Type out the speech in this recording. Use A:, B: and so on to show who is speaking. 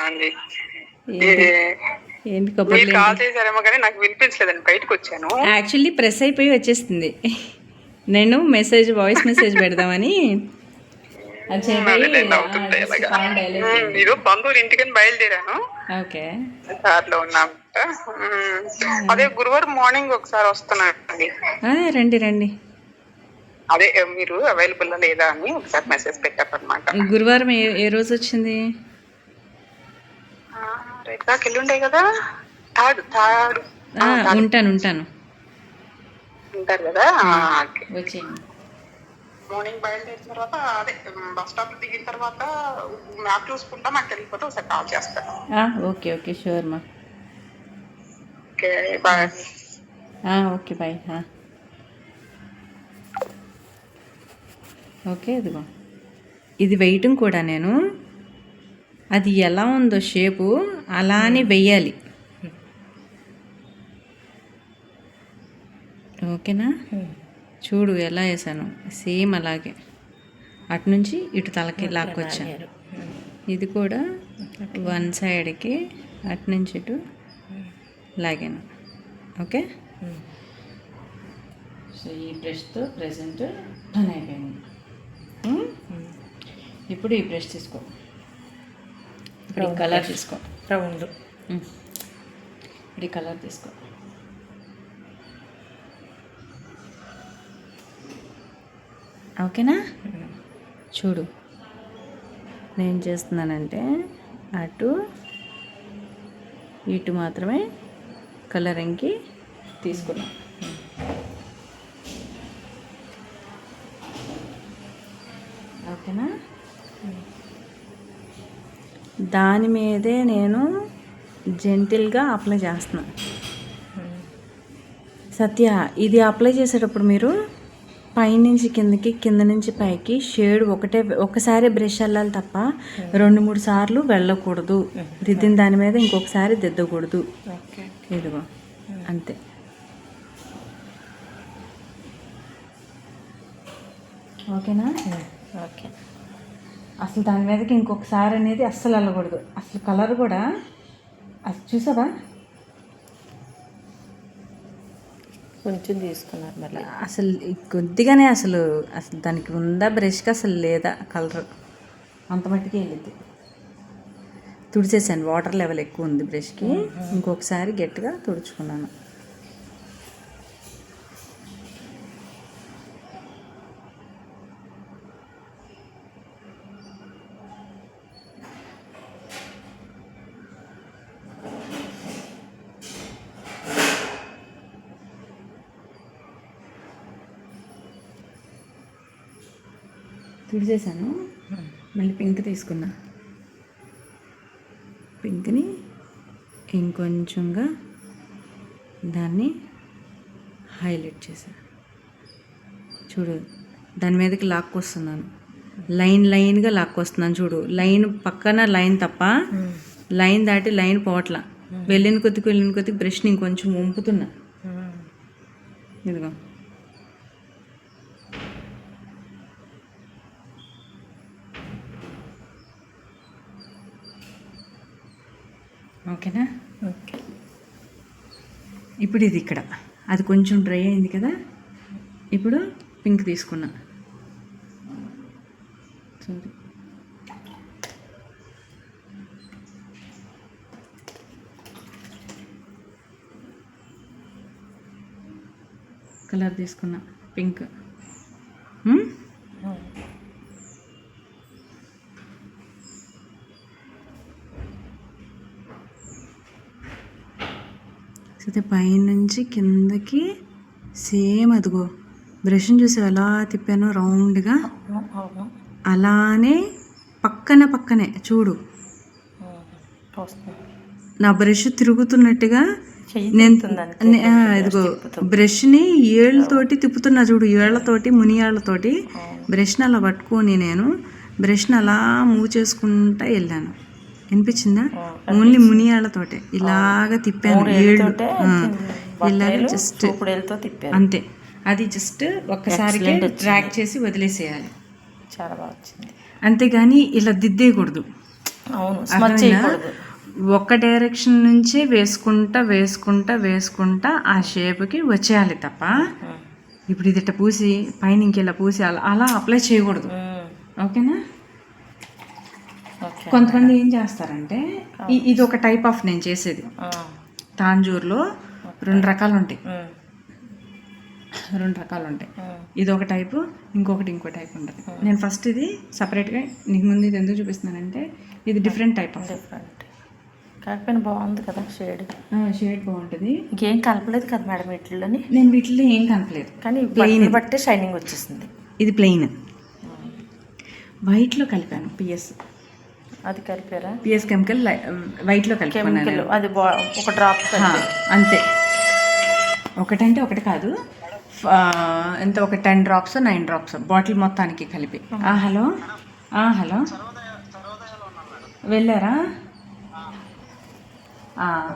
A: అండి.
B: ఏంటి కబుర్లు
A: కాల్ చేశారేమో కానీ నాకు వినిపించలేదండి, బయటకు వచ్చాను.
B: యాక్చువల్లీ ప్రెస్ అయిపోయి వచ్చేస్తుంది. నేను వాయిస్ మెసేజ్ పెడదామని
A: బంధువులు ఇంటికని బయలుదేరాను.
B: ఓకే,
A: దారిలో ఉన్నాం. అదే గురువారం మార్నింగ్ ఒకసారి వస్తున్నానండి.
B: రండి రండి.
A: అదే మీరు అవైలబుల్ లేదా అని ఒకసారి మెసేజ్ పెట్టారనమాట.
B: గురువారం ఏ రోజు వచ్చింది?
A: రేపు దాకా ఎల్లుండే కదా. థర్డ్
B: ఉంటాను
A: ఉంటారు కదా.
B: వచ్చేయండి.
A: మార్నింగ్ బయలుదేరిన తర్వాత అదే బస్ స్టాప్ దిగిన తర్వాత మ్యాప్ చూసుకుంటా నాకు వెళ్ళిపోతే ఒకసారి కాల్ చేస్తాను.
B: ఓకే ఓకే, షూర్ మా.
A: Okay bye.
B: Okay bye. Okay, ఇదిగో ఇది వేయటం కూడా నేను అది ఎలా ఉందో షేపు అలానే వెయ్యాలి. ఓకేనా? చూడు ఎలా వేసాను, సేమ్ అలాగే అటు నుంచి ఇటు తలకి లాక్కొచ్చాను. ఇది కూడా వన్ సైడ్కి అటు నుంచి ఇటు లాగాను. ఓకే, సో ఈ బ్రష్తో ప్రజెంట్ పని అయిపోయింది. ఇప్పుడు ఈ బ్రష్ తీసుకో, ఇప్పుడు ఈ కలర్ తీసుకో, రౌండ్. ఇప్పుడు ఈ కలర్ తీసుకో. ఓకేనా? చూడు నేను చేస్తున్నానంటే అటు ఇటు మాత్రమే కలరింగ్కి తీసుకున్నాం. ఓకేనా? దాని మీదే నేను జెంటిల్గా అప్లై చేస్తున్నాను. సత్య, ఇది అప్లై చేసేటప్పుడు మీరు పైనుంచి కిందకి, కింద నుంచి పైకి షేడ్ ఒకసారి బ్రష్ వెళ్ళాలి తప్ప 2-3 సార్లు వెళ్ళకూడదు. దిద్దిన దాని మీద ఇంకొకసారి దిద్దకూడదు. ఇదిగో అంతే. ఓకేనా? ఓకే. అసలు దాని మీదకి ఇంకొకసారి అనేది అస్సలు వెళ్ళకూడదు. అసలు కలర్ కూడా అసలు చూసావా, కొంచెం తీసుకున్నారు మళ్ళీ. అసలు కొద్దిగానే అసలు దానికి ఉందా బ్రష్కి అసలు లేదా కలర్, అంత మట్టికి వెళ్ళింది. తుడిచేసాను, వాటర్ లెవెల్ ఎక్కువ ఉంది బ్రష్కి. ఇంకొకసారి గట్టిగా తుడుచుకున్నాను. తుడిచేసాను. మళ్ళీ పింక్ తీసుకున్నా. పింక్ని ఇంకొంచెంగా దాన్ని హైలైట్ చేశాను. చూడు, దాని మీదకి లాక్కొస్తున్నాను, లైన్గా లాక్కొస్తున్నాను. చూడు, లైన్ పక్కన లైన్ తప్ప లైన్ దాటి లైన్ పోవట్ల. వెళ్ళిన కొద్దికి బ్రష్ని ఇంకొంచెం వంపుతున్నా. ఇదిగో ఓకేనా? ఓకే. ఇప్పుడు ఇది ఇక్కడ అది కొంచెం డ్రై అయింది కదా. ఇప్పుడు పింక్ తీసుకున్నా. సారీ, కలర్ తీసుకున్నా పింక్. అయితే పైనుంచి కిందకి సేమ్ అదిగో బ్రష్ని చూసి ఎలా తిప్పానో రౌండ్గా అలానే పక్కనే చూడు, నా బ్రష్ తిరుగుతున్నట్టుగా నేను ఇదిగో బ్రష్ని ఏళ్ళతోటి తిప్పుతున్నా. చూడు, ఏళ్లతోటి మునియాళ్ళతోటి బ్రష్ని అలా పట్టుకొని నేను బ్రష్ని అలా మూవ్ చేసుకుంటా వెళ్ళాను. వినిపించిందా? ఓన్లీ మునియాళ్ళతోటే ఇలాగ తిప్పాను. ఏళ్ళు ఇలాగ జస్ట్ అంతే. అది జస్ట్ ఒక్కసారికి ట్రాక్ చేసి వదిలేసేయాలి. చాలా బాగా వచ్చింది. అంతేగాని ఇలా దిద్దేయకూడదు.
C: అవును, స్మచ్ చేయకూడదు.
B: ఒక్క డైరెక్షన్ నుంచి వేసుకుంటా ఆ షేప్కి వచ్చేయాలి తప్ప ఇప్పుడు ఇది ఇట్ట పూసి పైన ఇంకెలా పూసి అలా అప్లై చేయకూడదు. ఓకేనా?
C: ఓకే.
B: కొంతమంది ఏం చేస్తారంటే ఇది ఒక టైప్ ఆఫ్ నేను చేసేది తాంజూర్లో రెండు రకాలు ఉంటాయి. ఇది ఒక టైపు, ఇంకో టైప్ ఉంటుంది. నేను ఫస్ట్ ఇది సపరేట్గా నీకు ముందు ఇది ఎందుకు చూపిస్తున్నానంటే ఇది డిఫరెంట్ టైప్ ఆఫ్.
C: కాకపోయినా బాగుంది కదా
B: షేడ్ బాగుంటుంది.
C: ఇంకేం కలపలేదు కదా మేడం వీటిల్లోని?
B: నేను వీటిలో ఏం కనపలేదు,
C: కానీ ప్లెయిన్ బట్టే షైనింగ్ వచ్చేసింది.
B: ఇది ప్లెయిన్. వైట్లో కలిపాను పిఎస్.
C: అది కలిపారా?
B: పిఎస్ కెమికల్ వైట్లో కలిపాను.
C: అది ఒక డ్రాప్
B: అంతే. ఒకటంటే ఒకటి కాదు, ఎంత ఒక 10 drops 9 drops బాటిల్ మొత్తానికి కలిపి. హలో హలో, వెళ్ళారా?